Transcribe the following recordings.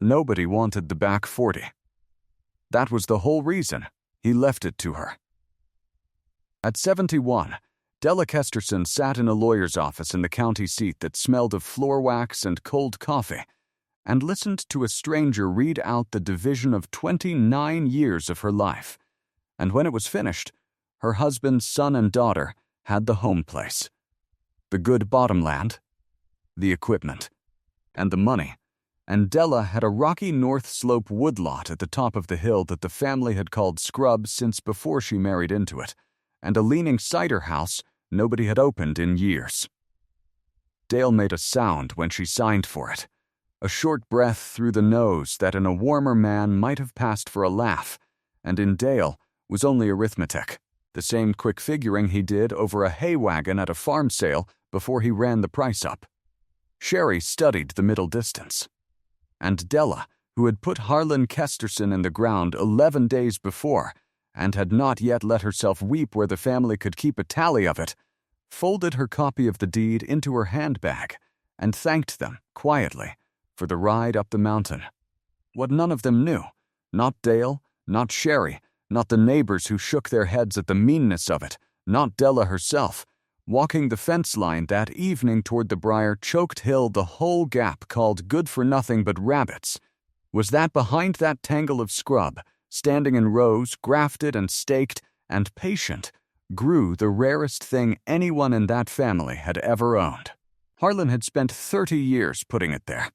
Nobody wanted the back 40. That was the whole reason he left it to her. At 71, Della Kesterson sat in a lawyer's office in the county seat that smelled of floor wax and cold coffee, and listened to a stranger read out the division of 29 years of her life. And when it was finished, her husband, son, and daughter had the home place, the good bottomland, the equipment, and the money, and Della had a rocky north slope woodlot at the top of the hill that the family had called Scrub since before she married into it, and a leaning cider house nobody had opened in years. Dale made a sound when she signed for it, a short breath through the nose that in a warmer man might have passed for a laugh, and in Dale was only arithmetic, the same quick figuring he did over a hay wagon at a farm sale before he ran the price up. Sherry studied the middle distance. And Della, who had put Harlan Kesterson in the ground 11 days before, and had not yet let herself weep where the family could keep a tally of it, folded her copy of the deed into her handbag and thanked them, quietly, for the ride up the mountain. What none of them knew, not Dale, not Sherry, not the neighbors who shook their heads at the meanness of it, not Della herself, walking the fence line that evening toward the Briar choked hill the whole gap called good for nothing but rabbits, was that behind that tangle of scrub, standing in rows, grafted and staked and patient, grew the rarest thing anyone in that family had ever owned. Harlan had spent 30 years putting it there.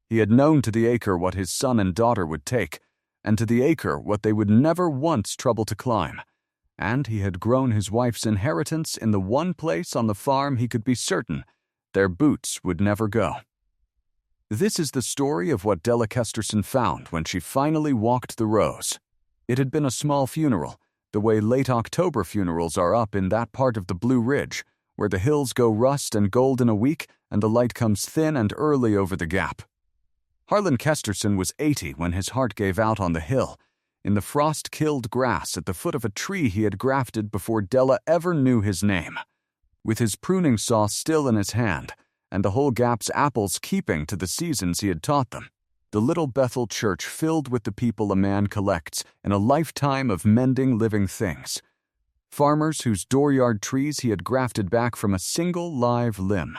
He had known to the acre what his son and daughter would take, and to the acre what they would never once trouble to climb, and he had grown his wife's inheritance in the one place on the farm he could be certain their boots would never go. This is the story of what Della Kesterson found when she finally walked the rows. It had been a small funeral, the way late October funerals are up in that part of the Blue Ridge, where the hills go rust and gold in a week and the light comes thin and early over the gap. Harlan Kesterson was 80 when his heart gave out on the hill, in the frost-killed grass at the foot of a tree he had grafted before Della ever knew his name. With his pruning saw still in his hand, and the whole gap's apples keeping to the seasons he had taught them, the little Bethel church filled with the people a man collects in a lifetime of mending living things. Farmers whose dooryard trees he had grafted back from a single live limb,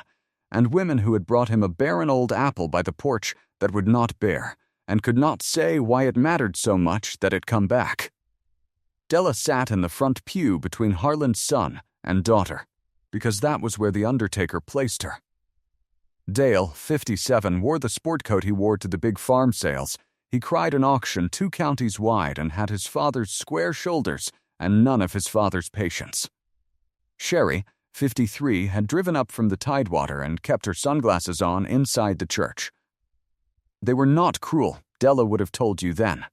and women who had brought him a barren old apple by the porch that would not bear, and could not say why it mattered so much that it come back. Della sat in the front pew between Harlan's son and daughter, because that was where the undertaker placed her. Dale, 57, wore the sport coat he wore to the big farm sales. He cried an auction 2 counties wide and had his father's square shoulders and none of his father's patience. Sherry, 53, had driven up from the Tidewater and kept her sunglasses on inside the church. They were not cruel, Della would have told you then.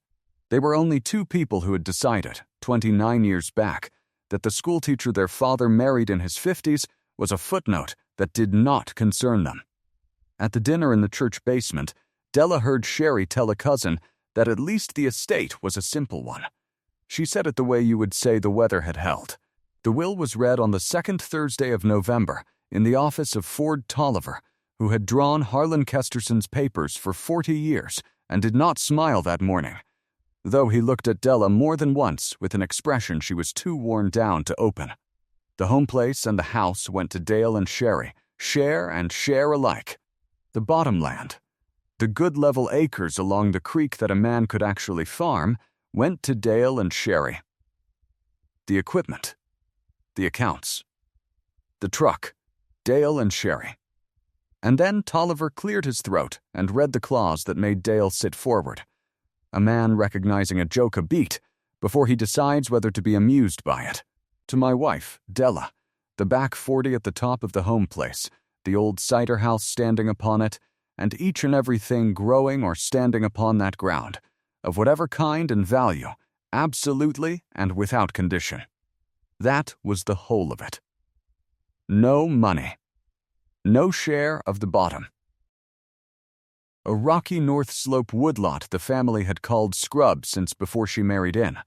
They were only 2 people who had decided, 29 years back, that the schoolteacher their father married in his 50s was a footnote that did not concern them. At the dinner in the church basement, Della heard Sherry tell a cousin that at least the estate was a simple one. She said it the way you would say the weather had held. The will was read on the 2nd Thursday of November in the office of Ford Tolliver, who had drawn Harlan Kesterson's papers for 40 years and did not smile that morning, though he looked at Della more than once with an expression she was too worn down to open. The home place and the house went to Dale and Sherry, share and share alike. The bottomland, the good level acres along the creek that a man could actually farm, went to Dale and Sherry. The equipment, the accounts, the truck, Dale and Sherry. And then Tolliver cleared his throat and read the clause that made Dale sit forward. A man recognizing a joke a beat before he decides whether to be amused by it. To my wife, Della, the back 40 at the top of the home place, the old cider house standing upon it, and each and every thing growing or standing upon that ground, of whatever kind and value, absolutely and without condition. That was the whole of it. No money. No share of the bottom. A rocky north slope woodlot the family had called Scrub since before she married in,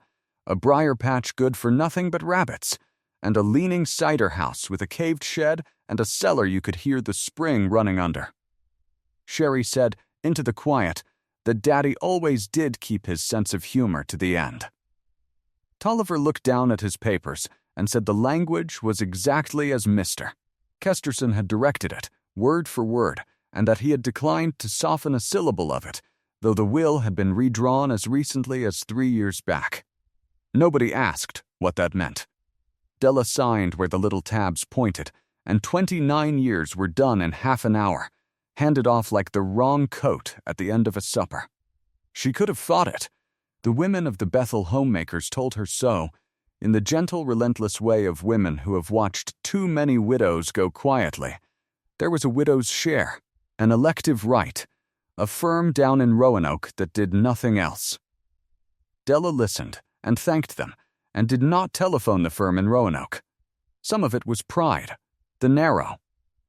a briar patch good for nothing but rabbits, and a leaning cider house with a caved shed and a cellar you could hear the spring running under. Sherry said, into the quiet, that Daddy always did keep his sense of humor to the end. Tolliver looked down at his papers and said the language was exactly as Mr. Kesterson had directed it, word for word, and that he had declined to soften a syllable of it, though the will had been redrawn as recently as 3 years back. Nobody asked what that meant. Della signed where the little tabs pointed, and 29 years were done in half an hour, handed off like the wrong coat at the end of a supper. She could have fought it. The women of the Bethel homemakers told her so, in the gentle, relentless way of women who have watched too many widows go quietly. There was a widow's share, an elective right, a firm down in Roanoke that did nothing else. Della listened and thanked them, and did not telephone the firm in Roanoke. Some of it was pride, the narrow,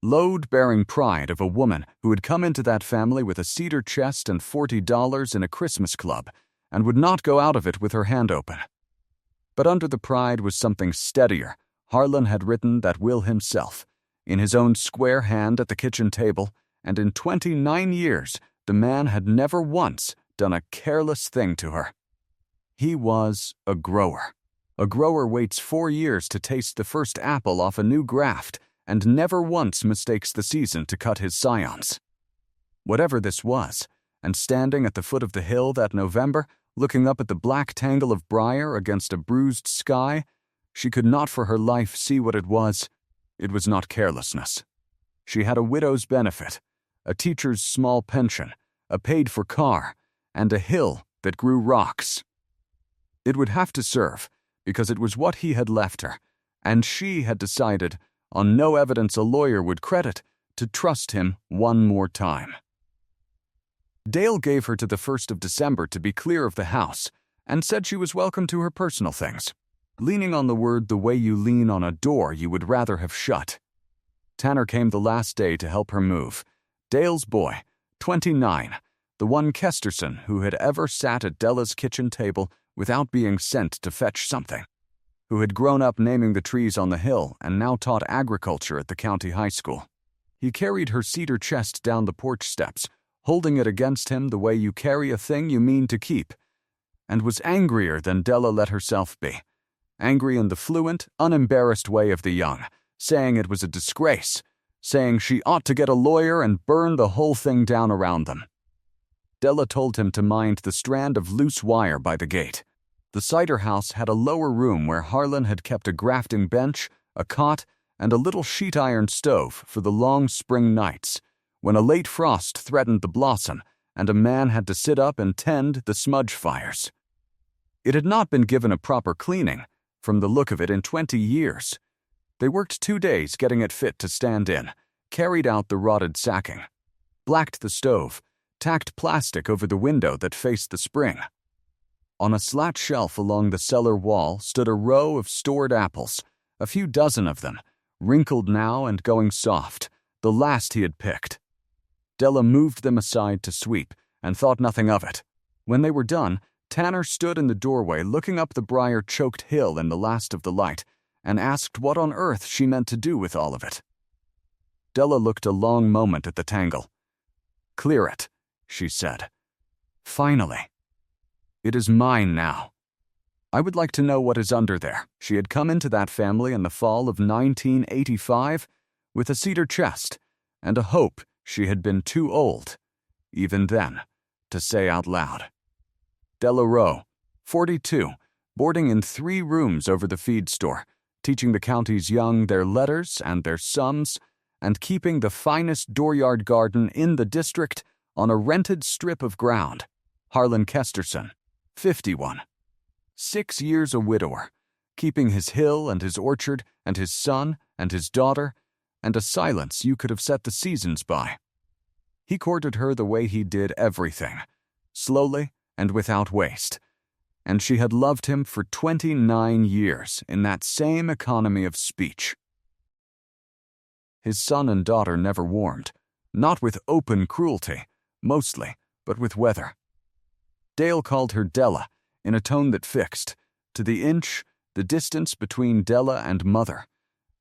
load-bearing pride of a woman who had come into that family with a cedar chest and $40 in a Christmas club, and would not go out of it with her hand open. But under the pride was something steadier. Harlan had written that will himself, in his own square hand at the kitchen table, and in 29 years the man had never once done a careless thing to her. He was a grower. A grower waits 4 years to taste the first apple off a new graft, and never once mistakes the season to cut his scions. Whatever this was, and standing at the foot of the hill that November, looking up at the black tangle of Briar against a bruised sky, she could not for her life see what it was. It was not carelessness. She had a widow's benefit, a teacher's small pension, a paid-for car, and a hill that grew rocks. It would have to serve, because it was what he had left her, and she had decided, on no evidence a lawyer would credit, to trust him one more time. Dale gave her to the 1st of December to be clear of the house, and said she was welcome to her personal things, leaning on the word the way you lean on a door you would rather have shut. Tanner came the last day to help her move. Dale's boy, 29, the one Kesterson who had ever sat at Della's kitchen table without being sent to fetch something, who had grown up naming the trees on the hill and now taught agriculture at the county high school. He carried her cedar chest down the porch steps, holding it against him the way you carry a thing you mean to keep, and was angrier than Della let herself be, angry in the fluent, unembarrassed way of the young, saying it was a disgrace, saying she ought to get a lawyer and burn the whole thing down around them. Della told him to mind the strand of loose wire by the gate. The cider house had a lower room where Harlan had kept a grafting bench, a cot, and a little sheet iron stove for the long spring nights, when a late frost threatened the blossom and a man had to sit up and tend the smudge fires. It had not been given a proper cleaning, from the look of it, in 20 years. They worked 2 days getting it fit to stand in, carried out the rotted sacking, blacked the stove, tacked plastic over the window that faced the spring. On a slat shelf along the cellar wall stood a row of stored apples, a few dozen of them, wrinkled now and going soft, the last he had picked. Della moved them aside to sweep and thought nothing of it. When they were done, Tanner stood in the doorway looking up the briar-choked hill in the last of the light and asked what on earth she meant to do with all of it. Della looked a long moment at the tangle. "Clear it," she said. "Finally. It is mine now. I would like to know what is under there." She had come into that family in the fall of 1985 with a cedar chest and a hope she had been too old, even then, to say out loud. Della Rowe, 42, boarding in 3 rooms over the feed store, teaching the county's young their letters and their sums, and keeping the finest dooryard garden in the district on a rented strip of ground. Harlan Kesterson, 51. 6 years a widower, keeping his hill and his orchard and his son and his daughter, and a silence you could have set the seasons by. He courted her the way he did everything, slowly and without waste, and she had loved him for 29 years in that same economy of speech. His son and daughter never warmed, not with open cruelty, mostly, but with weather. Dale called her Della, in a tone that fixed, to the inch, the distance between Della and mother,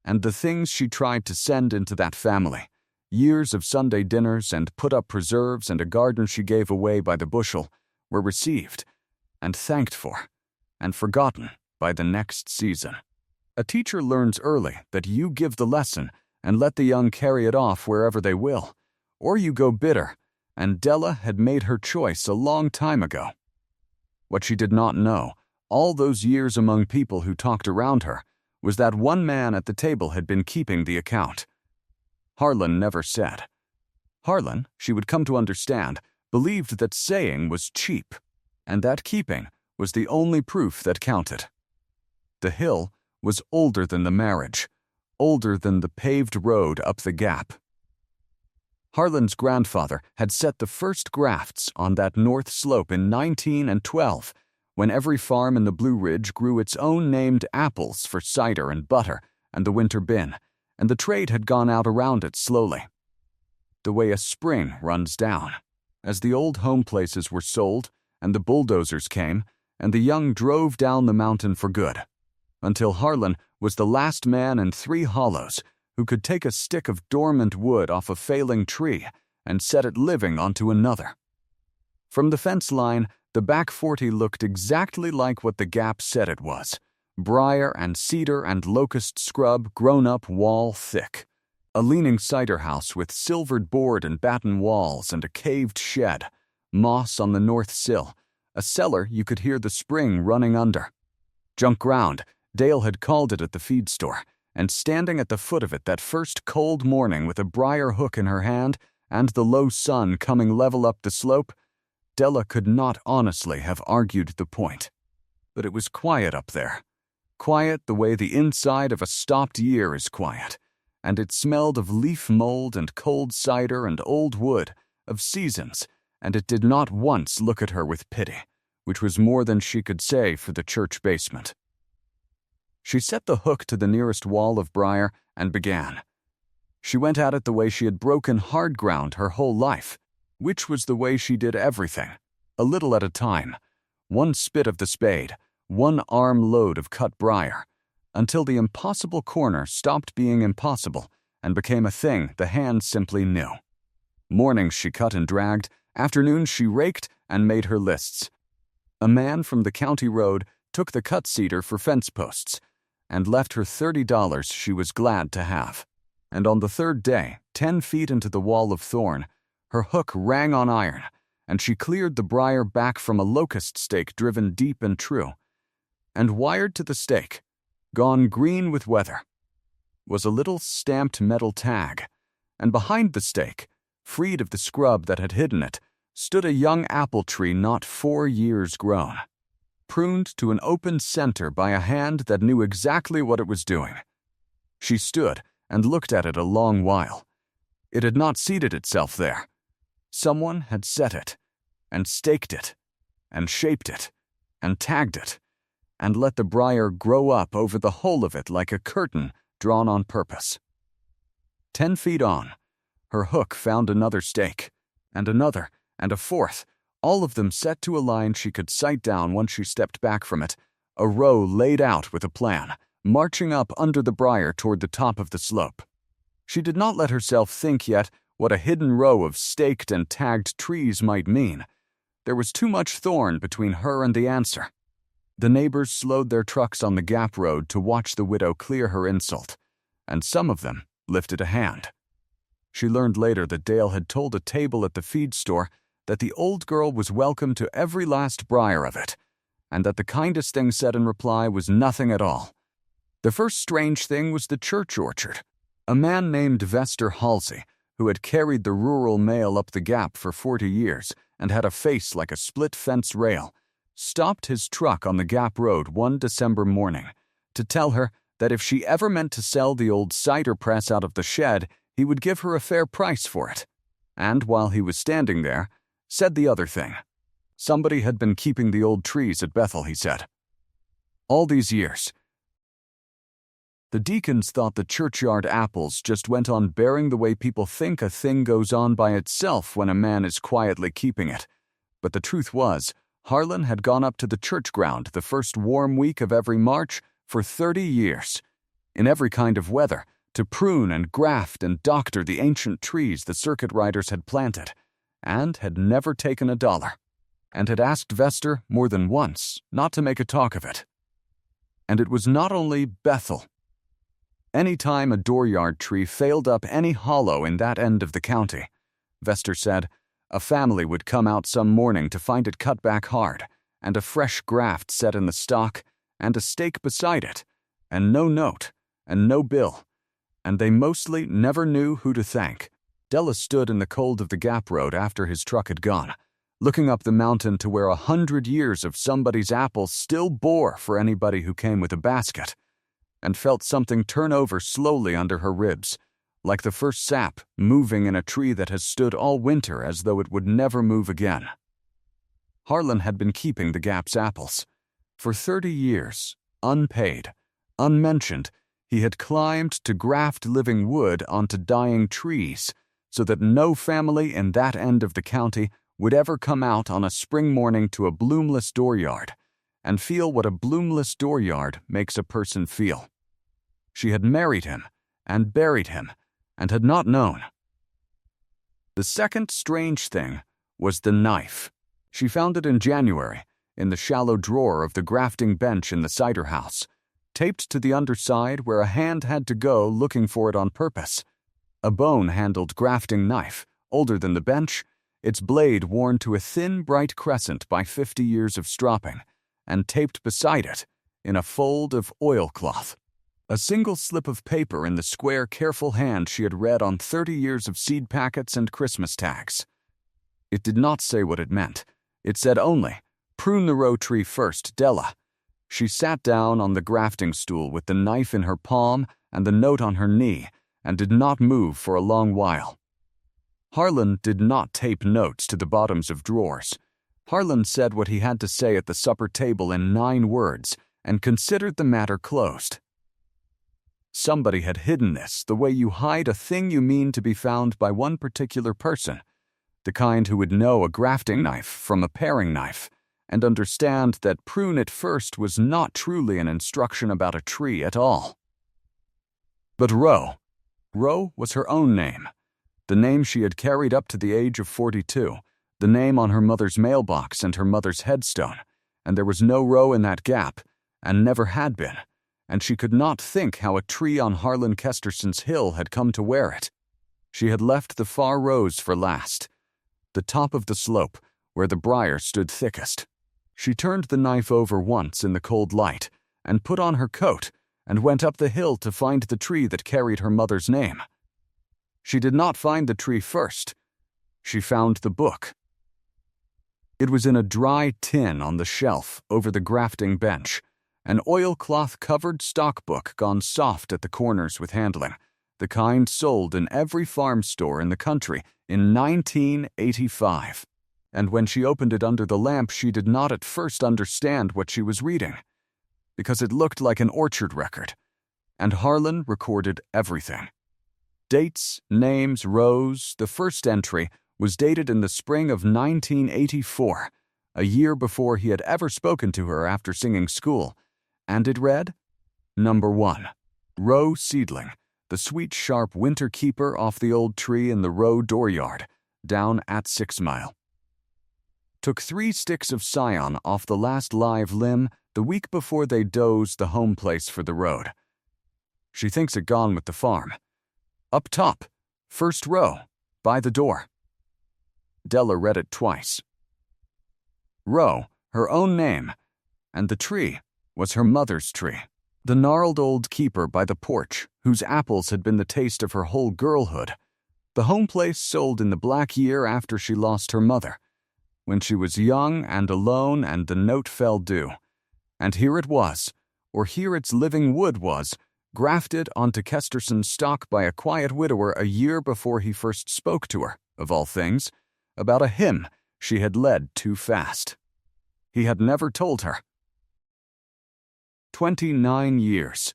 and the things she tried to send into that family, Years of Sunday dinners and put-up preserves and a garden she gave away by the bushel were received and thanked for and forgotten by the next season. A teacher learns early that you give the lesson and let the young carry it off wherever they will, or you go bitter, and Della had made her choice a long time ago. What she did not know, all those years among people who talked around her, was that one man at the table had been keeping the account. Harlan never said. Harlan, she would come to understand, believed that saying was cheap, and that keeping was the only proof that counted. The hill was older than the marriage, older than the paved road up the gap. Harlan's grandfather had set the first grafts on that north slope in 1912, when every farm in the Blue Ridge grew its own named apples for cider and butter and the winter bin, and the trade had gone out around it slowly. The way a spring runs down, as the old home places were sold and the bulldozers came, and the young drove down the mountain for good, until Harlan was the last man in 3 hollows who could take a stick of dormant wood off a failing tree and set it living onto another. From the fence line, the back 40 looked exactly like what the gap said it was: briar and cedar and locust scrub grown up wall thick. A leaning cider house with silvered board and batten walls and a caved shed, moss on the north sill, a cellar you could hear the spring running under. Junk ground, Dale had called it at the feed store, and standing at the foot of it that first cold morning with a briar hook in her hand and the low sun coming level up the slope, Della could not honestly have argued the point. But it was quiet up there. Quiet the way the inside of a stopped year is quiet, and it smelled of leaf mold and cold cider and old wood, of seasons, and it did not once look at her with pity, which was more than she could say for the church basement. She set the hook to the nearest wall of briar and began. She went at it the way she had broken hard ground her whole life, which was the way she did everything, a little at a time, one spit of the spade, one arm load of cut briar, until the impossible corner stopped being impossible and became a thing the hand simply knew. Mornings she cut and dragged, afternoons she raked and made her lists. A man from the county road took the cut cedar for fence posts and left her $30 she was glad to have. And on the third day, 10 feet into the wall of thorn, her hook rang on iron, and she cleared the briar back from a locust stake driven deep and true, and wired to the stake, gone green with weather, was a little stamped metal tag, and behind the stake, freed of the scrub that had hidden it, stood a young apple tree not 4 years grown, pruned to an open center by a hand that knew exactly what it was doing. She stood and looked at it a long while. It had not seated itself there. Someone had set it, and staked it, and shaped it, and tagged it, and let the briar grow up over the whole of it like a curtain drawn on purpose. 10 feet on, her hook found another stake, and another, and a fourth, all of them set to a line she could sight down once she stepped back from it, a row laid out with a plan, marching up under the briar toward the top of the slope. She did not let herself think yet what a hidden row of staked and tagged trees might mean. There was too much thorn between her and the answer. The neighbors slowed their trucks on the gap road to watch the widow clear her insult, and some of them lifted a hand. She learned later that Dale had told a table at the feed store that the old girl was welcome to every last briar of it, and that the kindest thing said in reply was nothing at all. The first strange thing was the church orchard. A man named Vester Halsey, who had carried the rural mail up the gap for 40 years and had a face like a split fence rail, stopped his truck on the gap road one December morning to tell her that if she ever meant to sell the old cider press out of the shed, he would give her a fair price for it. And while he was standing there, said the other thing. Somebody had been keeping the old trees at Bethel, he said. All these years, the deacons thought the churchyard apples just went on bearing the way people think a thing goes on by itself when a man is quietly keeping it. But the truth was, Harlan had gone up to the church ground the first warm week of every March for 30 years. In every kind of weather, to prune and graft and doctor the ancient trees the circuit riders had planted, and had never taken a dollar, and had asked Vester more than once not to make a talk of it. And it was not only Bethel. Any time a dooryard tree failed up any hollow in that end of the county, Vester said, a family would come out some morning to find it cut back hard, and a fresh graft set in the stock, and a stake beside it, and no note, and no bill, and they mostly never knew who to thank. Della stood in the cold of the Gap Road after his truck had gone, looking up the mountain to where 100 years of somebody's apples still bore for anybody who came with a basket, and felt something turn over slowly under her ribs, like the first sap moving in a tree that has stood all winter as though it would never move again. Harlan had been keeping the Gap's apples. For 30 years, unpaid, unmentioned, he had climbed to graft living wood onto dying trees so that no family in that end of the county would ever come out on a spring morning to a bloomless dooryard and feel what a bloomless dooryard makes a person feel. She had married him and buried him and had not known. The second strange thing was the knife. She found it in January in the shallow drawer of the grafting bench in the cider house, taped to the underside where a hand had to go looking for it on purpose. A bone-handled grafting knife, older than the bench, its blade worn to a thin, bright crescent by 50 years of stropping, and taped beside it, in a fold of oilcloth. A single slip of paper in the square, careful hand she had read on 30 years of seed packets and Christmas tags. It did not say what it meant. It said only, "Prune the Rowe tree first, Della." She sat down on the grafting stool with the knife in her palm and the note on her knee, and did not move for a long while. Harlan did not tape notes to the bottoms of drawers. Harlan said what he had to say at the supper table in 9 words, and considered the matter closed. Somebody had hidden this the way you hide a thing you mean to be found by one particular person, the kind who would know a grafting knife from a paring knife, and understand that prune it first was not truly an instruction about a tree at all. But Rowe was her own name, the name she had carried up to the age of 42, the name on her mother's mailbox and her mother's headstone, and there was no Rowe in that Gap, and never had been, and she could not think how a tree on Harlan Kesterson's hill had come to wear it. She had left the far rows for last, the top of the slope, where the briar stood thickest. She turned the knife over once in the cold light, and put on her coat, and went up the hill to find the tree that carried her mother's name. She did not find the tree first. She found the book. It was in a dry tin on the shelf over the grafting bench, an oilcloth-covered stock-book gone soft at the corners with handling, the kind sold in every farm store in the country in 1985. And when she opened it under the lamp, she did not at first understand what she was reading, because it looked like an orchard record, and Harlan recorded everything. Dates, names, rows. The first entry was dated in the spring of 1984, a year before he had ever spoken to her after singing school, and it read, Number 1, Rowe seedling, the sweet sharp winter keeper off the old tree in the Rowe dooryard, down at 6 Mile. Took 3 sticks of scion off the last live limb the week before they dozed the home place for the road. She thinks it gone with the farm. Up top, first row, by the door. Della read it twice. Rowe, her own name, and the tree was her mother's tree, the gnarled old keeper by the porch, whose apples had been the taste of her whole girlhood. The home place sold in the black year after she lost her mother, when she was young and alone and the note fell due. And here it was, or here its living wood was, grafted onto Kesterson's stock by a quiet widower a year before he first spoke to her, of all things, about a hymn she had led too fast. He had never told her. 29 years,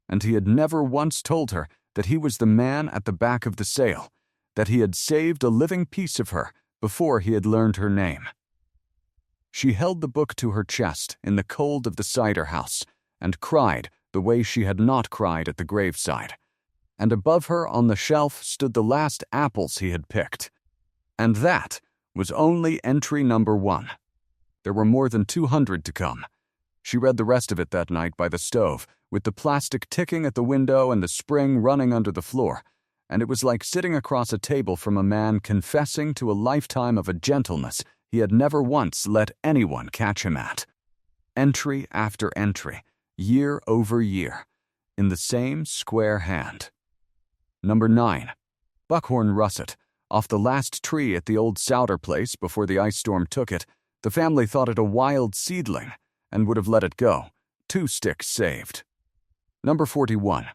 and he had never once told her that he was the man at the back of the sale, that he had saved a living piece of her before he had learned her name. She held the book to her chest in the cold of the cider house and cried the way she had not cried at the graveside, and above her on the shelf stood the last apples he had picked. And that was only entry number 1. There were more than 200 to come. She read the rest of it that night by the stove, with the plastic ticking at the window and the spring running under the floor, and it was like sitting across a table from a man confessing to a lifetime of a gentleness he had never once let anyone catch him at. Entry after entry, year over year, in the same square hand. Number 9. Buckhorn russet. Off the last tree at the old Souter place before the ice storm took it, the family thought it a wild seedling and would have let it go. 2 sticks saved. Number 41.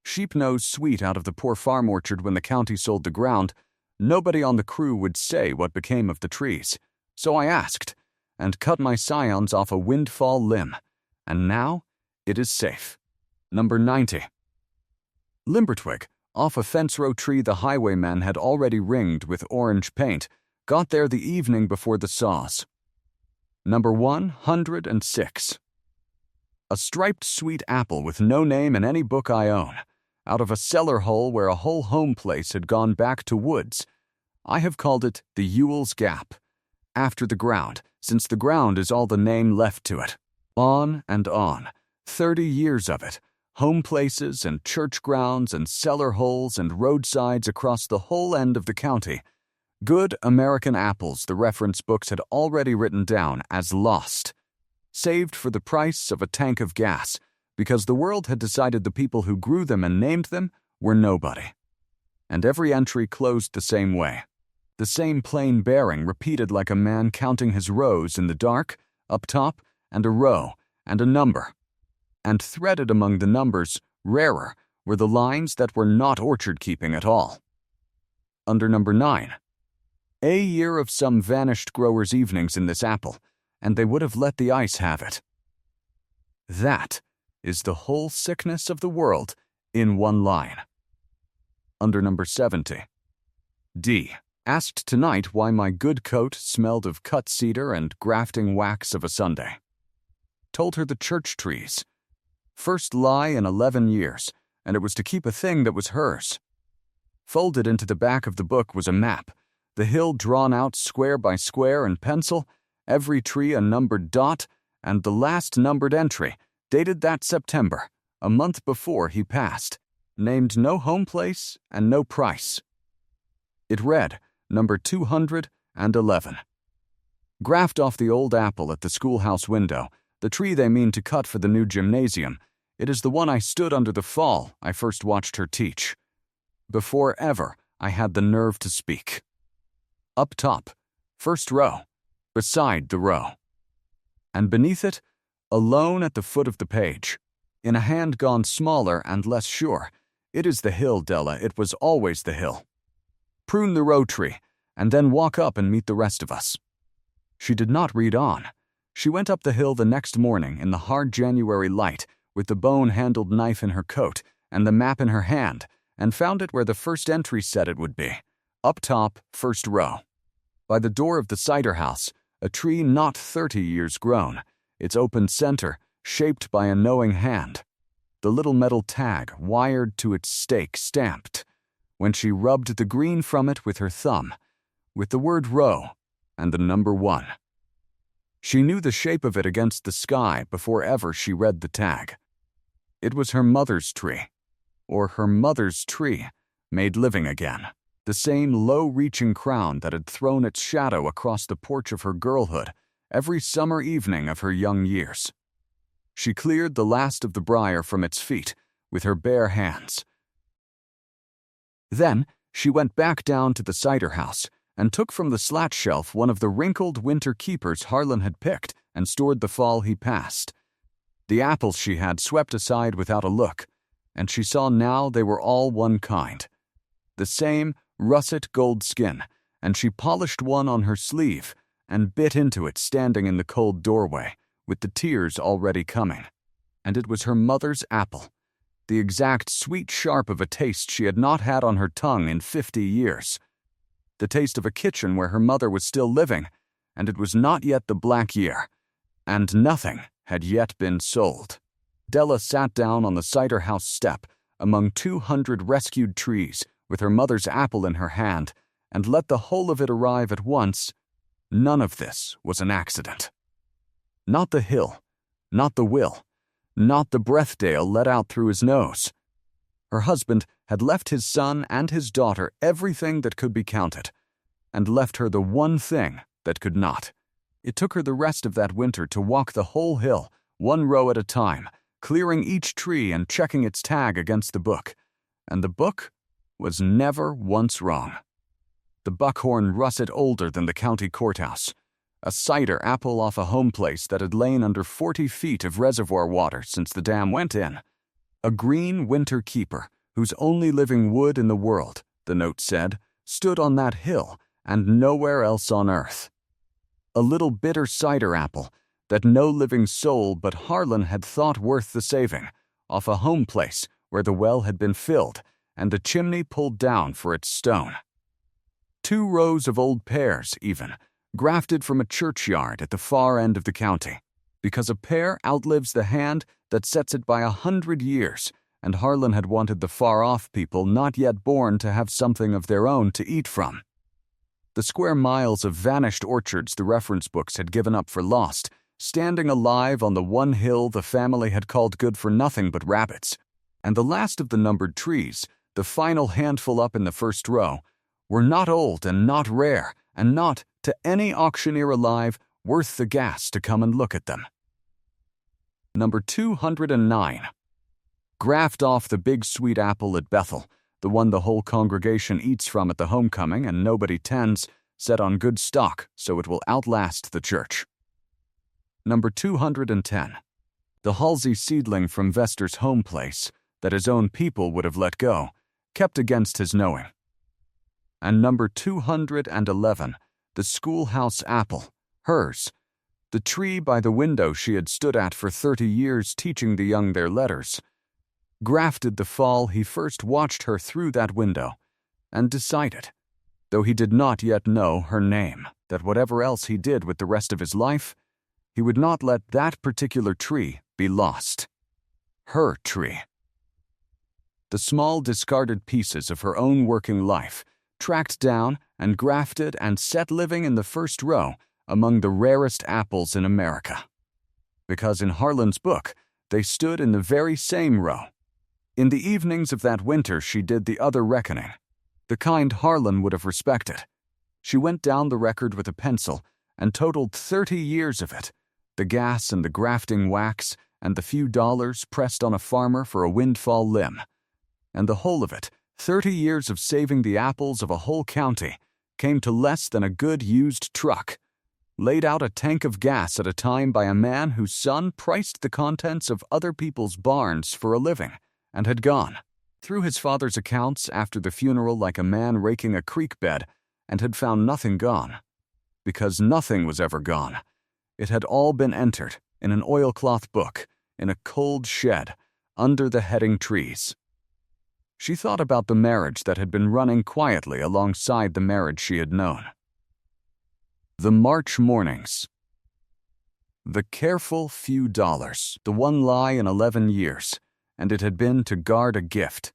Sheep-nose sweet out of the poor farm orchard when the county sold the ground. Nobody on the crew would say what became of the trees, so I asked, and cut my scions off a windfall limb, and now it is safe. Number 90. Limbertwig, off a fence row tree the highwaymen had already ringed with orange paint, got there the evening before the saws. Number 106. A striped sweet apple with no name in any book I own, out of a cellar hole where a whole home place had gone back to woods. I have called it the Ewell's Gap, after the ground, since the ground is all the name left to it. On and on, 30 years of it, home places and church grounds and cellar holes and roadsides across the whole end of the county. Good American apples the reference books had already written down as lost, saved for the price of a tank of gas, because the world had decided the people who grew them and named them were nobody. And every entry closed the same way. The same plain bearing repeated like a man counting his rows in the dark, up top, and a row, and a number. And threaded among the numbers, rarer, were the lines that were not orchard-keeping at all. Under number 9. A year of some vanished growers' evenings in this apple, and they would have let the ice have it. That is the whole sickness of the world in one line. Under number 70. D. Asked tonight why my good coat smelled of cut cedar and grafting wax of a Sunday. Told her the church trees. First lie in 11 years, and it was to keep a thing that was hers. Folded into the back of the book was a map, the hill drawn out square by square in pencil, every tree a numbered dot, and the last numbered entry, dated that September, a month before he passed, named no home place and no price. It read, number 211. Graft off the old apple at the schoolhouse window, the tree they mean to cut for the new gymnasium. It is the one I stood under the fall I first watched her teach. Before ever I had the nerve to speak. Up top, first row, beside the row. And beneath it, alone at the foot of the page, in a hand gone smaller and less sure, it is the hill, Della, it was always the hill. Prune the Rowe tree, and then walk up and meet the rest of us. She did not read on. She went up the hill the next morning in the hard January light, with the bone-handled knife in her coat and the map in her hand, and found it where the first entry said it would be, up top, first row. By the door of the cider house, a tree not 30 years grown, its open center shaped by a knowing hand, the little metal tag wired to its stake stamped, when she rubbed the green from it with her thumb, with the word row and the number 1. She knew the shape of it against the sky before ever she read the tag. It was her mother's tree, or her mother's tree, made living again, the same low-reaching crown that had thrown its shadow across the porch of her girlhood every summer evening of her young years. She cleared the last of the briar from its feet with her bare hands. Then she went back down to the cider house and took from the slat shelf one of the wrinkled winter keepers Harlan had picked and stored the fall he passed. The apples she had swept aside without a look, and she saw now they were all one kind. The same russet gold skin, and she polished one on her sleeve and bit into it standing in the cold doorway, with the tears already coming. And it was her mother's apple, the exact sweet sharp of a taste she had not had on her tongue in 50 years. The taste of a kitchen where her mother was still living, and it was not yet the black year, and nothing had yet been sold. Della sat down on the cider house step, among 200 rescued trees with her mother's apple in her hand and let the whole of it arrive at once, none of this was an accident. Not the hill, not the will, not the breath Dale let out through his nose. Her husband had left his son and his daughter everything that could be counted, and left her the one thing that could not. It took her the rest of that winter to walk the whole hill, one row at a time, clearing each tree and checking its tag against the book. And the book was never once wrong. The buckhorn russet older than the county courthouse, a cider apple off a home place that had lain under 40 feet of reservoir water since the dam went in, a green winter keeper whose only living wood in the world, the note said, stood on that hill and nowhere else on earth. A little bitter cider apple that no living soul but Harlan had thought worth the saving, off a home place where the well had been filled and the chimney pulled down for its stone. 2 rows of old pears, even, grafted from a churchyard at the far end of the county, because a pear outlives the hand that sets it by 100 years, and Harlan had wanted the far-off people not yet born to have something of their own to eat from. The square miles of vanished orchards the reference books had given up for lost, standing alive on the one hill the family had called good for nothing but rabbits, and the last of the numbered trees, the final handful up in the first row, were not old and not rare, and not, to any auctioneer alive, worth the gas to come and look at them. Number 209. Graft off the big sweet apple at Bethel, the one the whole congregation eats from at the homecoming and nobody tends, set on good stock so it will outlast the church. Number 210. The Halsey seedling from Vester's home place that his own people would have let go, kept against his knowing. And number 211, the schoolhouse apple, hers, the tree by the window she had stood at for 30 years teaching the young their letters, grafted the fall he first watched her through that window, and decided, though he did not yet know her name, that whatever else he did with the rest of his life, he would not let that particular tree be lost. Her tree. The small discarded pieces of her own working life, tracked down and grafted and set living in the first row among the rarest apples in America. Because in Harlan's book, they stood in the very same row. In the evenings of that winter she did the other reckoning, the kind Harlan would have respected. She went down the record with a pencil and totaled 30 years of it, the gas and the grafting wax and the few dollars pressed on a farmer for a windfall limb. And the whole of it, 30 years of saving the apples of a whole county, came to less than a good used truck, laid out a tank of gas at a time by a man whose son priced the contents of other people's barns for a living, and had gone through his father's accounts after the funeral like a man raking a creek bed, and had found nothing gone. Because nothing was ever gone. It had all been entered in an oilcloth book, in a cold shed, under the heading trees. She thought about the marriage that had been running quietly alongside the marriage she had known. The March mornings. The careful few dollars, the one lie in 11 years, and it had been to guard a gift.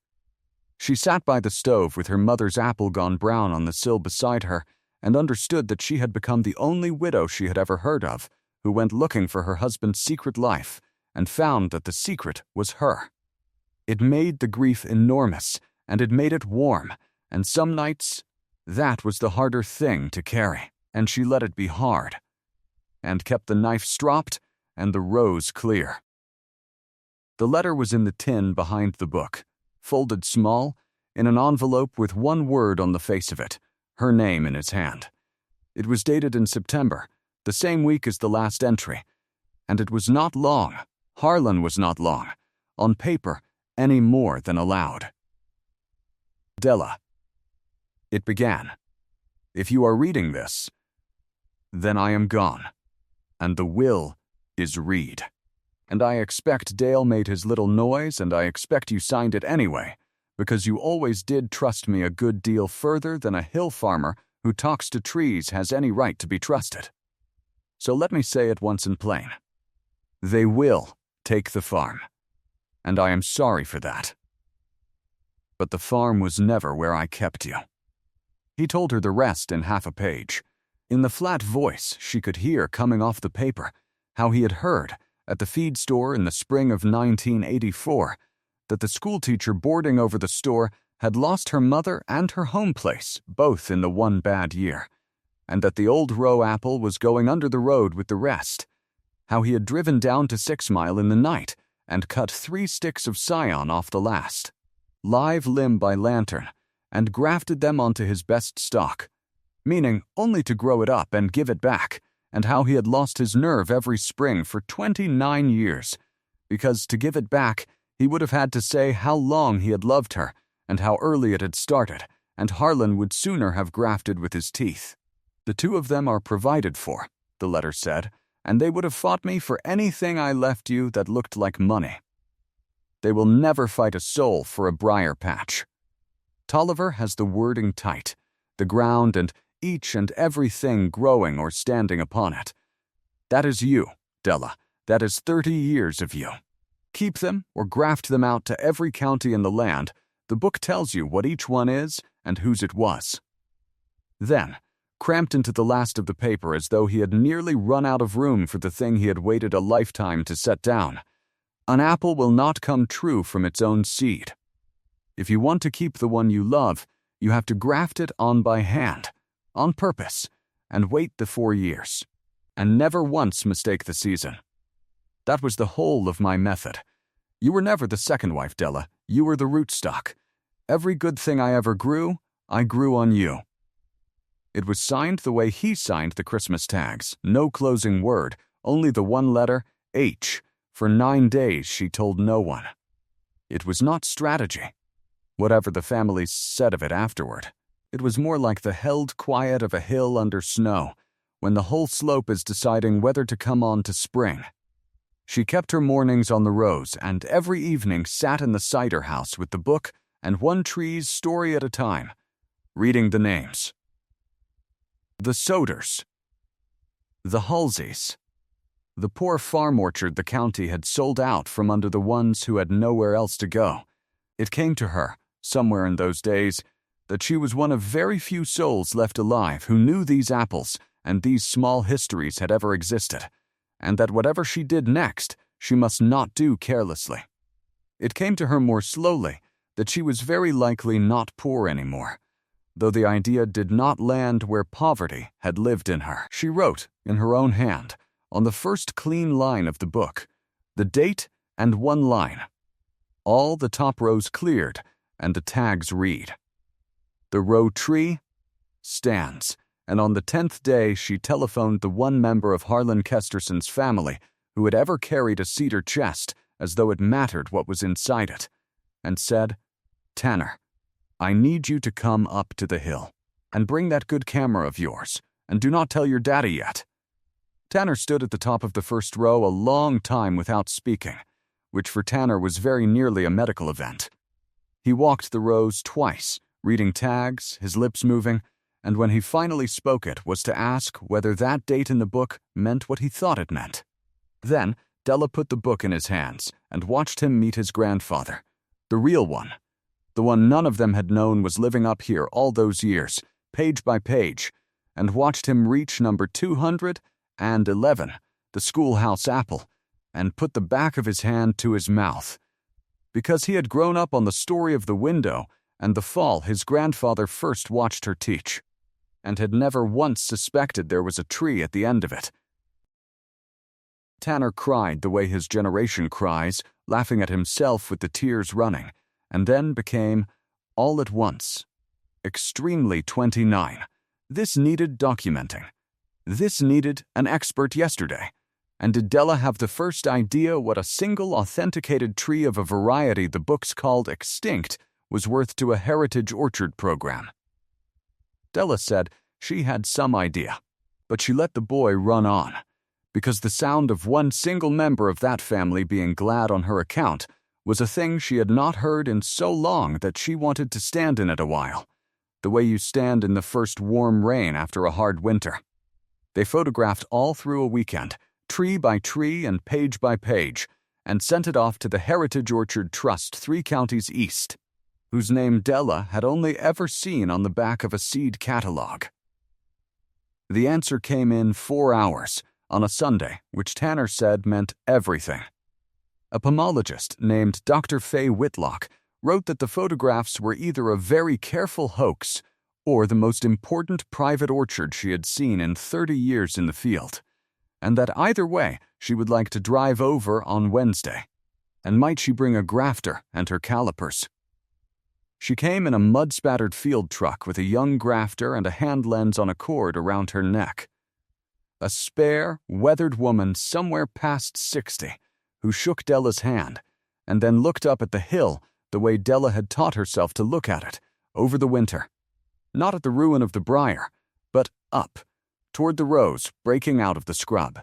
She sat by the stove with her mother's apple gone brown on the sill beside her, and understood that she had become the only widow she had ever heard of, who went looking for her husband's secret life, and found that the secret was her. It made the grief enormous, and it made it warm, and some nights that was the harder thing to carry, and she let it be hard, and kept the knife stropped and the rose clear. The letter was in the tin behind the book, folded small, in an envelope with one word on the face of it, her name in its hand. It was dated in September, the same week as the last entry, and it was not long, Harlan was not long, on paper any more than aloud. Della. It began, "If you are reading this, then I am gone, and the will is read. And I expect Dale made his little noise, and I expect you signed it anyway, because you always did trust me a good deal further than a hill farmer who talks to trees has any right to be trusted. So let me say it once in plain. They will take the farm, and I am sorry for that. But the farm was never where I kept you." He told her the rest in half a page. In the flat voice she could hear coming off the paper how he had heard, at the feed store in the spring of 1984, that the schoolteacher boarding over the store had lost her mother and her home place, both in the one bad year, and that the old Rowe apple was going under the road with the rest. How he had driven down to 6 Mile in the night and cut 3 sticks of scion off the last, live limb by lantern, and grafted them onto his best stock, meaning only to grow it up and give it back, and how he had lost his nerve every spring for 29 years, because to give it back he would have had to say how long he had loved her and how early it had started, and Harlan would sooner have grafted with his teeth. "The 2 of them are provided for," the letter said, "and they would have fought me for anything I left you that looked like money. They will never fight a soul for a briar patch." Tolliver has the wording tight, the ground and each and everything growing or standing upon it. That is you, Della. That is 30 years of you. Keep them or graft them out to every county in the land. The book tells you what each one is and whose it was. Then, cramped into the last of the paper as though he had nearly run out of room for the thing he had waited a lifetime to set down, "An apple will not come true from its own seed. If you want to keep the one you love, you have to graft it on by hand, on purpose, and wait the 4 years, and never once mistake the season. That was the whole of my method. You were never the second wife, Della. You were the rootstock. Every good thing I ever grew, I grew on you." It was signed the way he signed the Christmas tags, no closing word, only the one letter, H. For 9 days she told no one. It was not strategy, whatever the family said of it afterward. It was more like the held quiet of a hill under snow, when the whole slope is deciding whether to come on to spring. She kept her mornings on the rows and every evening sat in the cider house with the book and one tree's story at a time, reading the names. The Soders. The Halseys. The poor farm orchard the county had sold out from under the ones who had nowhere else to go. It came to her, somewhere in those days, that she was one of very few souls left alive who knew these apples and these small histories had ever existed, and that whatever she did next, she must not do carelessly. It came to her more slowly that she was very likely not poor anymore, though the idea did not land where poverty had lived in her. She wrote, in her own hand, on the first clean line of the book, the date and one line. All the top rows cleared, and the tags read. The Rowe tree stands, and on the 10th day she telephoned the one member of Harlan Kesterson's family who had ever carried a cedar chest as though it mattered what was inside it, and said, "Tanner, I need you to come up to the hill, and bring that good camera of yours, and do not tell your daddy yet." Tanner stood at the top of the first row a long time without speaking, which for Tanner was very nearly a medical event. He walked the rows twice, reading tags, his lips moving, and when he finally spoke it was to ask whether that date in the book meant what he thought it meant. Then Della put the book in his hands and watched him meet his grandfather, the real one, the one none of them had known was living up here all those years, page by page, and watched him reach number 211, the schoolhouse apple, and put the back of his hand to his mouth. Because he had grown up on the story of the window and the fall his grandfather first watched her teach, and had never once suspected there was a tree at the end of it. Tanner cried the way his generation cries, laughing at himself with the tears running, and then became, all at once, extremely 29. This needed documenting. This needed an expert yesterday. And did Della have the first idea what a single authenticated tree of a variety the books called extinct was worth to a heritage orchard program? Della said she had some idea, but she let the boy run on, because the sound of one single member of that family being glad on her account was a thing she had not heard in so long that she wanted to stand in it a while, the way you stand in the first warm rain after a hard winter. They photographed all through a weekend, tree by tree and page by page, and sent it off to the Heritage Orchard Trust 3 counties east, whose name Della had only ever seen on the back of a seed catalog. The answer came in 4 hours, on a Sunday, which Tanner said meant everything. A pomologist named Dr. Fay Whitlock wrote that the photographs were either a very careful hoax or the most important private orchard she had seen in 30 years in the field, and that either way she would like to drive over on Wednesday. And might she bring a grafter and her calipers? She came in a mud-spattered field truck with a young grafter and a hand lens on a cord around her neck. A spare, weathered woman somewhere past 60 who shook Della's hand and then looked up at the hill the way Della had taught herself to look at it over the winter. Not at the ruin of the Briar, but up, toward the rows breaking out of the scrub.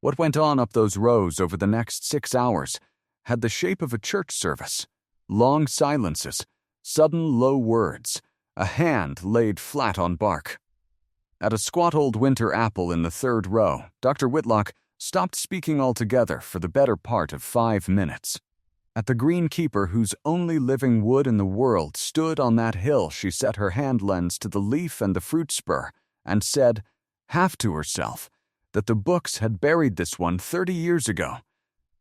What went on up those rows over the next 6 hours had the shape of a church service. Long silences, sudden low words, a hand laid flat on bark. At a squat old winter apple in the 3rd row, Dr. Whitlock stopped speaking altogether for the better part of 5 minutes. At the greenkeeper whose only living wood in the world stood on that hill, she set her hand lens to the leaf and the fruit spur and said, half to herself, that the books had buried this one 30 years ago,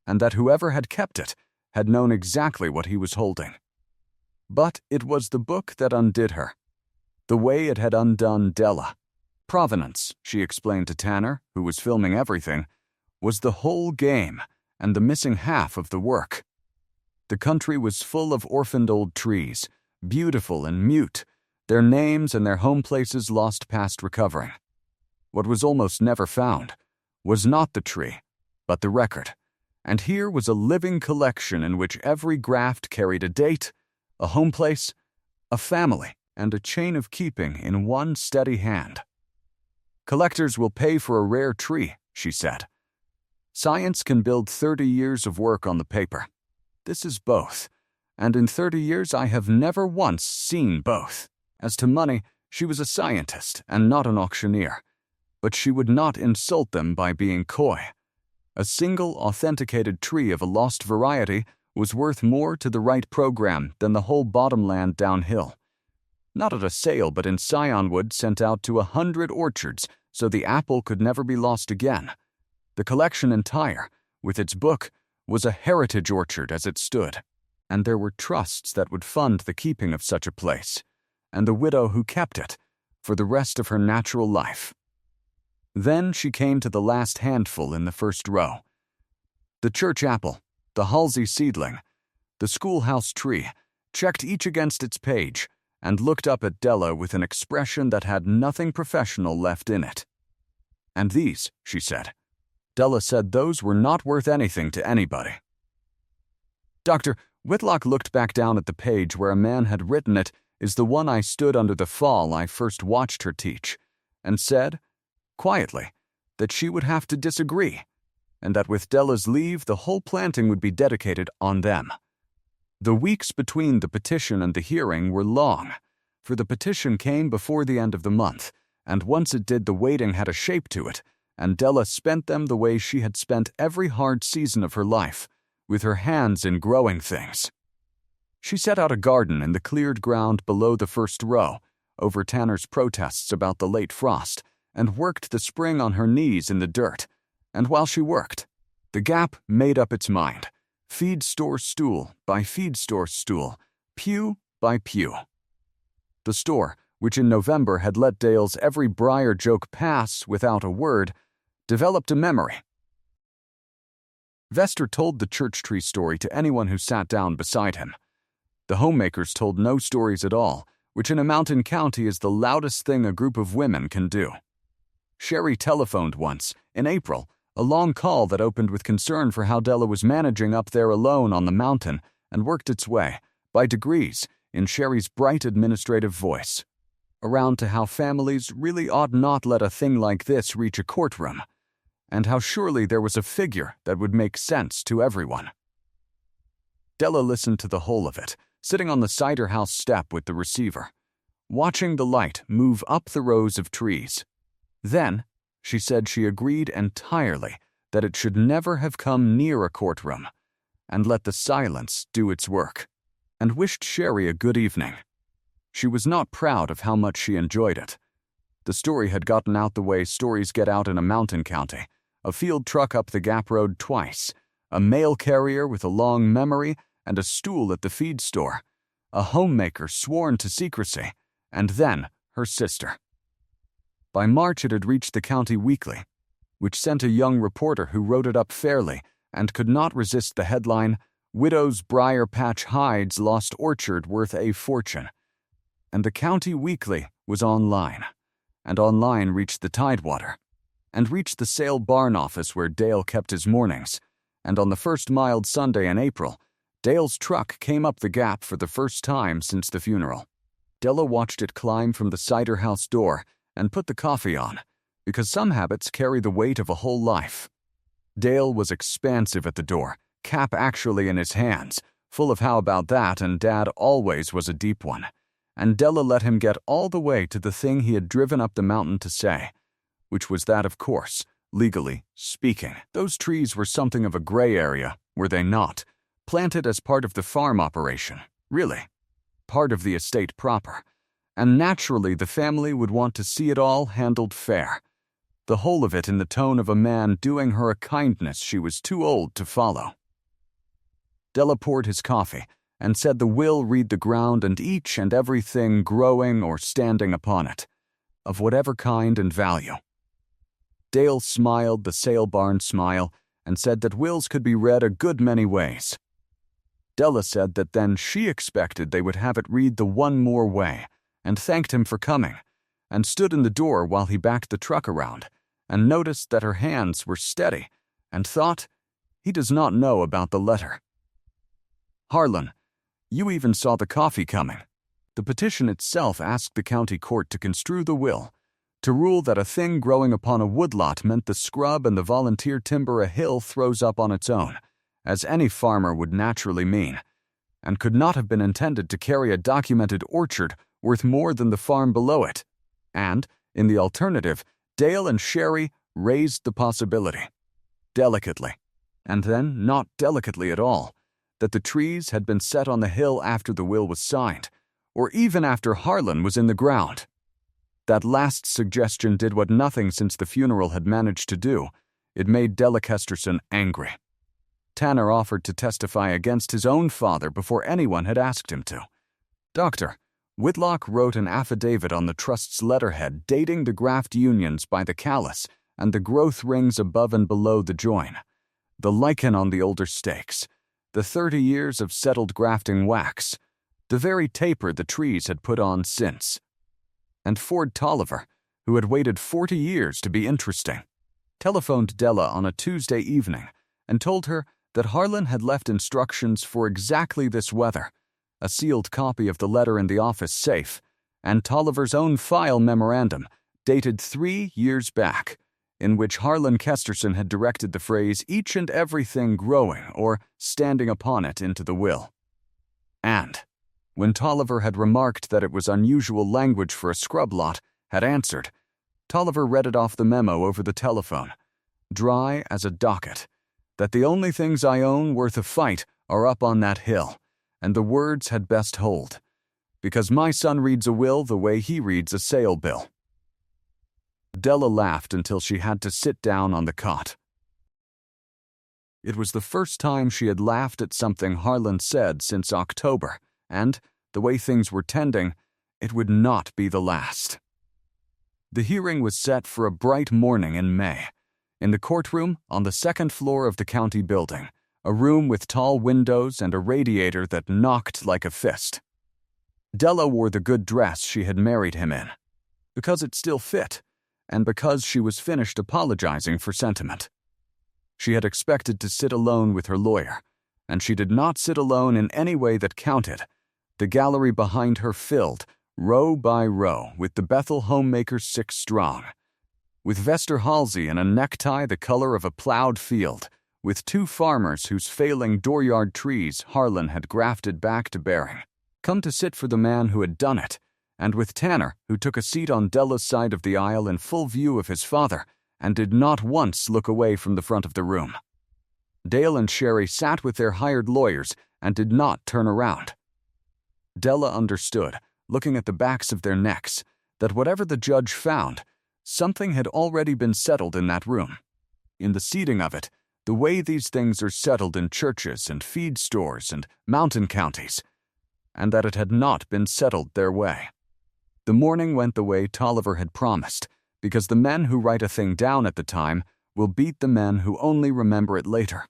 and that whoever had kept it had known exactly what he was holding. But it was the book that undid her, the way it had undone Della. Provenance, she explained to Tanner, who was filming everything, was the whole game and the missing half of the work. The country was full of orphaned old trees, beautiful and mute, their names and their home places lost past recovering. What was almost never found was not the tree, but the record. And here was a living collection in which every graft carried a date, a home place, a family, and a chain of keeping in one steady hand. Collectors will pay for a rare tree, she said. Science can build 30 years of work on the paper. This is both, and in 30 years I have never once seen both. As to money, she was a scientist and not an auctioneer, but she would not insult them by being coy. A single authenticated tree of a lost variety was worth more to the right program than the whole bottomland downhill. Not at a sale, but in scionwood sent out to 100 orchards so the apple could never be lost again. The collection entire, with its book, was a heritage orchard as it stood, and there were trusts that would fund the keeping of such a place, and the widow who kept it, for the rest of her natural life. Then she came to the last handful in the 1st row. The church apple, the Halsey seedling, the schoolhouse tree, checked each against its page, and looked up at Della with an expression that had nothing professional left in it. And these, she said. Della said those were not worth anything to anybody. Dr. Whitlock looked back down at the page where a man had written it is the one I stood under the fall I first watched her teach, and said, quietly, that she would have to disagree, and that with Della's leave the whole planting would be dedicated on them. The weeks between the petition and the hearing were long, for the petition came before the end of the month, and once it did the waiting had a shape to it, and Della spent them the way she had spent every hard season of her life, with her hands in growing things. She set out a garden in the cleared ground below the 1st row, over Tanner's protests about the late frost, and worked the spring on her knees in the dirt. And while she worked, the gap made up its mind, feed store stool by feed store stool, pew by pew. The store, which in November had let Dale's every Briar joke pass without a word, developed a memory. Vester told the church tree story to anyone who sat down beside him. The homemakers told no stories at all, which in a mountain county is the loudest thing a group of women can do. Sherry telephoned once, in April, a long call that opened with concern for how Della was managing up there alone on the mountain and worked its way, by degrees, in Sherry's bright administrative voice, around to how families really ought not let a thing like this reach a courtroom, and how surely there was a figure that would make sense to everyone. Della listened to the whole of it, sitting on the cider house step with the receiver, watching the light move up the rows of trees. Then, she said she agreed entirely that it should never have come near a courtroom, and let the silence do its work. and wished Sherry a good evening. She was not proud of how much she enjoyed it. The story had gotten out the way stories get out in a mountain county, a field truck up the Gap Road twice, a mail carrier with a long memory and a stool at the feed store, a homemaker sworn to secrecy, and then her sister. By March it had reached the county weekly, which sent a young reporter who wrote it up fairly and could not resist the headline, "Widow's Briar Patch Hides Lost Orchard Worth a Fortune." And the county weekly was online, and online reached the Tidewater, and reached the sale barn office where Dale kept his mornings, and on the first mild Sunday in April, Dale's truck came up the gap for the first time since the funeral. Della watched it climb from the cider house door and put the coffee on, because some habits carry the weight of a whole life. Dale was expansive at the door, cap actually in his hands, full of how about that, and Dad always was a deep one. And Della let him get all the way to the thing he had driven up the mountain to say, which was that, of course, legally speaking, those trees were something of a gray area, were they not? Planted as part of the farm operation, really. Part of the estate proper. And naturally the family would want to see it all handled fair. The whole of it in the tone of a man doing her a kindness she was too old to follow. Della poured his coffee and said the will read the ground and each and everything growing or standing upon it, of whatever kind and value. Dale smiled the sale barn smile and said that wills could be read a good many ways. Della said that then she expected they would have it read the one more way, and thanked him for coming, and stood in the door while he backed the truck around, and noticed that her hands were steady, and thought, he does not know about the letter. Harlan, you even saw the coffee coming. The petition itself asked the county court to construe the will, to rule that a thing growing upon a woodlot meant the scrub and the volunteer timber a hill throws up on its own, as any farmer would naturally mean, and could not have been intended to carry a documented orchard worth more than the farm below it. And, in the alternative, Dale and Sherry raised the possibility, delicately, and then not delicately at all, that the trees had been set on the hill after the will was signed, or even after Harlan was in the ground. That last suggestion did what nothing since the funeral had managed to do. It made Della Kesterson angry. Tanner offered to testify against his own father before anyone had asked him to. Dr. Whitlock wrote an affidavit on the trust's letterhead dating the graft unions by the callus and the growth rings above and below the join, the lichen on the older stakes, the 30 years of settled grafting wax, the very taper the trees had put on since. And Ford Tolliver, who had waited 40 years to be interesting, telephoned Della on a Tuesday evening and told her that Harlan had left instructions for exactly this weather, a sealed copy of the letter in the office safe, and Tolliver's own file memorandum, dated 3 years back, in which Harlan Kesterson had directed the phrase each and everything growing or standing upon it into the will. And, when Tolliver had remarked that it was unusual language for a scrub lot, had answered, Tolliver read it off the memo over the telephone, dry as a docket, that the only things I own worth a fight are up on that hill, and the words had best hold, because my son reads a will the way he reads a sale bill. Della laughed until she had to sit down on the cot. It was the first time she had laughed at something Harlan said since October, and, the way things were tending, it would not be the last. The hearing was set for a bright morning in May, in the courtroom on the second floor of the county building, a room with tall windows and a radiator that knocked like a fist. Della wore the good dress she had married him in, because it still fit, and because she was finished apologizing for sentiment. She had expected to sit alone with her lawyer, and she did not sit alone in any way that counted. The gallery behind her filled, row by row, with the Bethel homemakers 6 strong, with Vester Halsey in a necktie the color of a plowed field, with 2 farmers whose failing dooryard trees Harlan had grafted back to bearing, come to sit for the man who had done it, and with Tanner, who took a seat on Della's side of the aisle in full view of his father, and did not once look away from the front of the room. Dale and Sherry sat with their hired lawyers and did not turn around. Della understood, looking at the backs of their necks, that whatever the judge found, something had already been settled in that room. In the seating of it, the way these things are settled in churches and feed stores and mountain counties, and that it had not been settled their way. The morning went the way Tolliver had promised, because the men who write a thing down at the time will beat the men who only remember it later.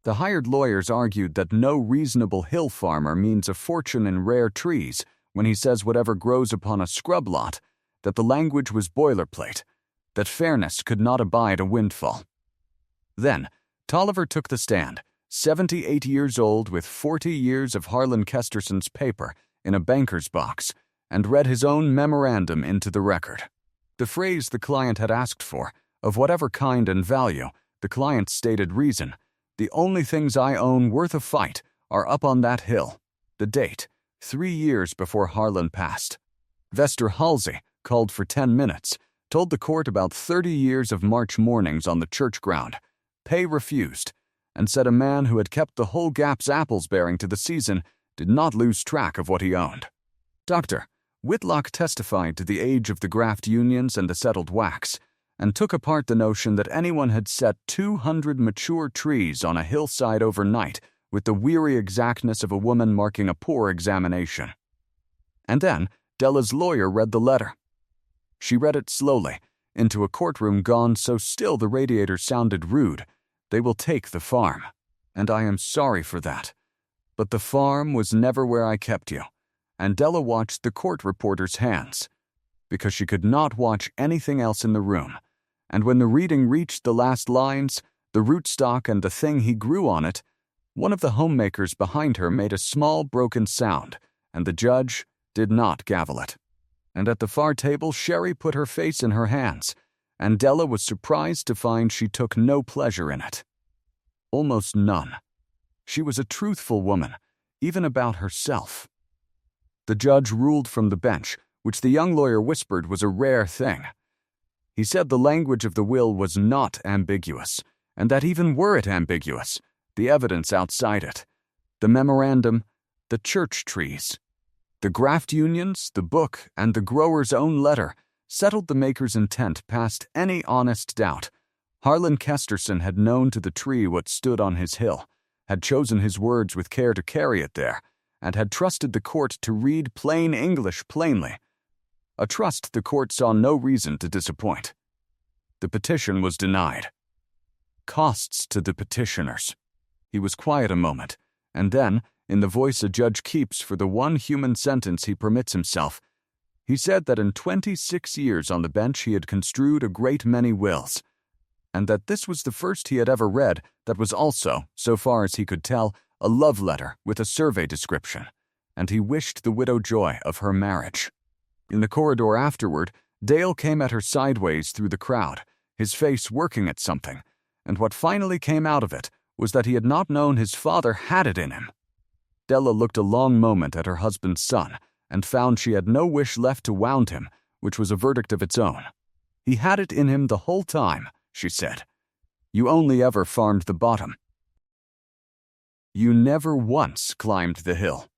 The hired lawyers argued that no reasonable hill farmer means a fortune in rare trees when he says whatever grows upon a scrub lot, that the language was boilerplate, that fairness could not abide a windfall. Then, Tolliver took the stand, 78 years old with 40 years of Harlan Kesterson's paper in a banker's box, and read his own memorandum into the record. The phrase the client had asked for, of whatever kind and value, the client's stated reason, "The only things I own worth a fight are up on that hill." The date, 3 years before Harlan passed. Vester Halsey, called for 10 minutes, told the court about 30 years of March mornings on the church ground. Pay refused, and said a man who had kept the whole Gap's apples bearing to the season did not lose track of what he owned. Dr. Whitlock testified to the age of the graft unions and the settled wax, and took apart the notion that anyone had set 200 mature trees on a hillside overnight with the weary exactness of a woman marking a poor examination. And then Della's lawyer read the letter. She read it slowly, into a courtroom gone so still the radiators sounded rude. "They will take the farm, and I am sorry for that. But the farm was never where I kept you." And Della watched the court reporter's hands, because she could not watch anything else in the room. And when the reading reached the last lines, "the rootstock and the thing he grew on it," one of the homemakers behind her made a small broken sound, and the judge did not gavel it. And at the far table, Sherry put her face in her hands, and Della was surprised to find she took no pleasure in it. Almost none. She was a truthful woman, even about herself. The judge ruled from the bench, which the young lawyer whispered was a rare thing. He said the language of the will was not ambiguous, and that even were it ambiguous, the evidence outside it, the memorandum, the church trees, the graft unions, the book, and the grower's own letter settled the maker's intent past any honest doubt. Harlan Kesterson had known to the tree what stood on his hill, had chosen his words with care to carry it there, and had trusted the court to read plain English plainly. A trust the court saw no reason to disappoint. The petition was denied. Costs to the petitioners. He was quiet a moment, and then, in the voice a judge keeps for the one human sentence he permits himself, he said that in 26 years on the bench he had construed a great many wills, and that this was the first he had ever read that was also, so far as he could tell, a love letter with a survey description, and he wished the widow joy of her marriage. In the corridor afterward, Dale came at her sideways through the crowd, his face working at something, and what finally came out of it was that he had not known his father had it in him. Della looked a long moment at her husband's son, and found she had no wish left to wound him, which was a verdict of its own. "He had it in him the whole time," she said. "You only ever farmed the bottom. You never once climbed the hill."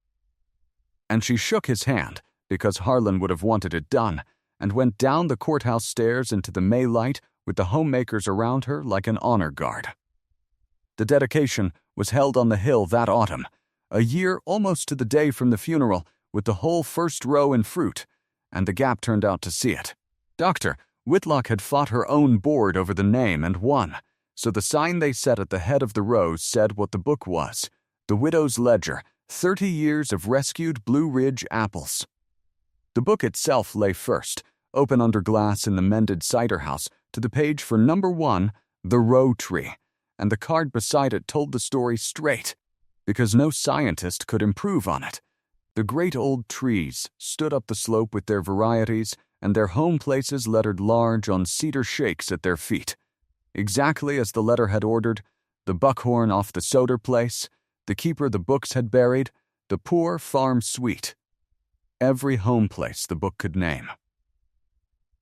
And she shook his hand, because Harlan would have wanted it done, and went down the courthouse stairs into the May light with the homemakers around her like an honor guard. The dedication was held on the hill that autumn, a year almost to the day from the funeral, with the whole first row in fruit, and the Gap turned out to see it. Dr. Whitlock had fought her own board over the name and won, so the sign they set at the head of the rows said what the book was, "The Widow's Ledger, 30 Years of Rescued Blue Ridge Apples." The book itself lay first, open under glass in the mended cider house, to the page for number 1, The Rowe Tree, and the card beside it told the story straight, because no scientist could improve on it. The great old trees stood up the slope with their varieties, and their home places lettered large on cedar shakes at their feet. Exactly as the letter had ordered, the buckhorn off the Soder place, the keeper the books had buried, the poor farm suite. Every home place the book could name.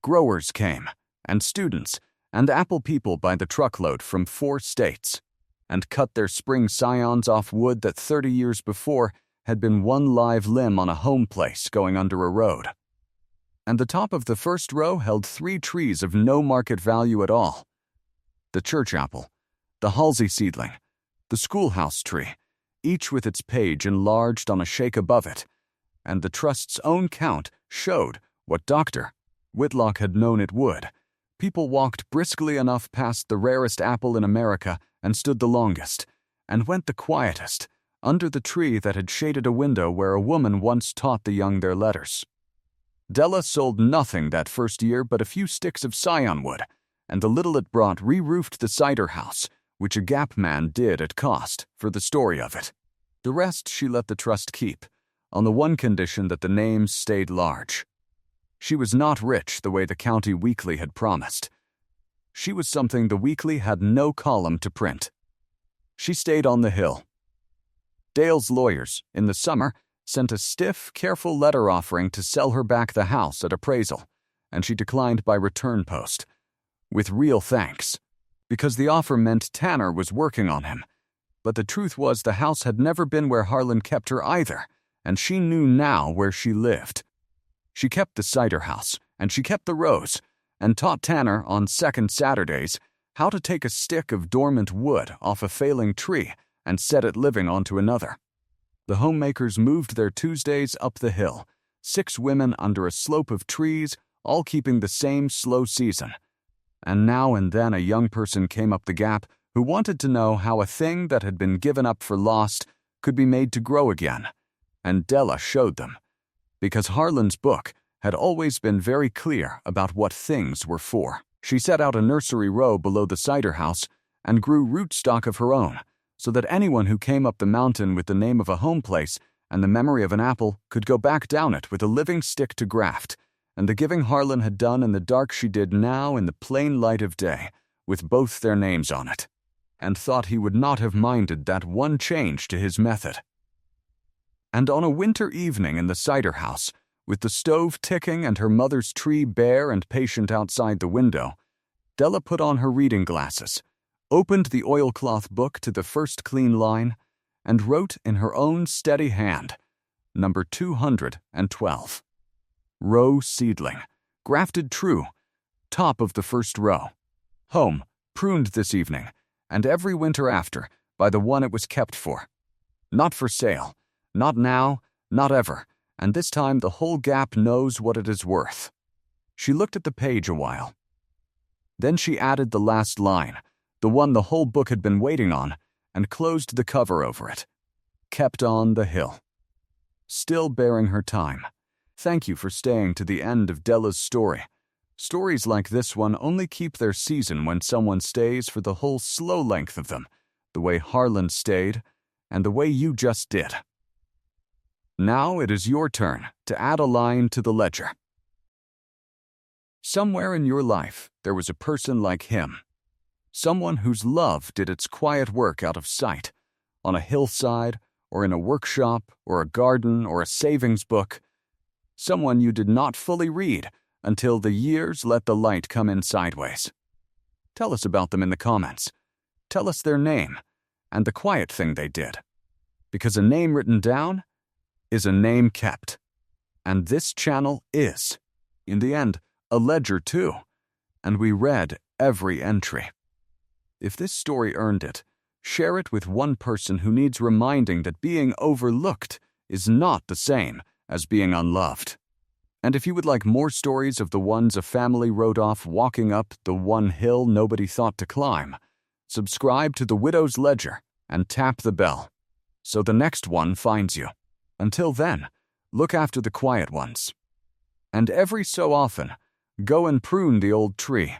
Growers came, and students, and apple people by the truckload from 4 states, and cut their spring scions off wood that 30 years before had been one live limb on a home place going under a road. And the top of the first row held 3 trees of no market value at all. The church apple, the Halsey seedling, the schoolhouse tree, each with its page enlarged on a shake above it, and the trust's own count showed what Dr. Whitlock had known it would. People walked briskly enough past the rarest apple in America and stood the longest, and went the quietest, under the tree that had shaded a window where a woman once taught the young their letters. Della sold nothing that first year but a few sticks of scion wood, and the little it brought re-roofed the cider house, which a Gap man did at cost for the story of it. The rest she let the trust keep, on the one condition that the names stayed large. She was not rich the way the county weekly had promised. She was something the weekly had no column to print. She stayed on the hill. Dale's lawyers, in the summer, sent a stiff, careful letter offering to sell her back the house at appraisal, and she declined by return post, with real thanks, because the offer meant Tanner was working on him. But the truth was the house had never been where Harlan kept her either, and she knew now where she lived. She kept the cider house, and she kept the Rows, and taught Tanner on second Saturdays how to take a stick of dormant wood off a failing tree and set it living onto another. The homemakers moved their Tuesdays up the hill, 6 women under a slope of trees, all keeping the same slow season. And now and then a young person came up the gap who wanted to know how a thing that had been given up for lost could be made to grow again. And Della showed them, because Harlan's book had always been very clear about what things were for. She set out a nursery row below the cider house and grew rootstock of her own, so that anyone who came up the mountain with the name of a home place and the memory of an apple could go back down it with a living stick to graft, and the giving Harlan had done in the dark she did now in the plain light of day, with both their names on it, and thought he would not have minded that one change to his method. And on a winter evening in the cider house, with the stove ticking and her mother's tree bare and patient outside the window, Della put on her reading glasses, opened the oilcloth book to the first clean line, and wrote in her own steady hand, number 212. Row seedling, grafted true, top of the first row. Home, pruned this evening, and every winter after, by the one it was kept for. Not for sale, not now, not ever, and this time the whole Gap knows what it is worth. She looked at the page a while. Then she added the last line, the one the whole book had been waiting on, and closed the cover over it. Kept on the hill. Still bearing her time. Thank you for staying to the end of Della's story. Stories like this one only keep their season when someone stays for the whole slow length of them, the way Harlan stayed, and the way you just did. Now it is your turn to add a line to the ledger. Somewhere in your life there was a person like him. Someone whose love did its quiet work out of sight, on a hillside, or in a workshop, or a garden, or a savings book. Someone you did not fully read until the years let the light come in sideways. Tell us about them in the comments. Tell us their name, and the quiet thing they did. Because a name written down is a name kept. And this channel is, in the end, a ledger too. And we read every entry. If this story earned it, share it with one person who needs reminding that being overlooked is not the same as being unloved. And if you would like more stories of the ones a family wrote off walking up the one hill nobody thought to climb, subscribe to The Widow's Ledger and tap the bell so the next one finds you. Until then, look after the quiet ones. And every so often, go and prune the old tree.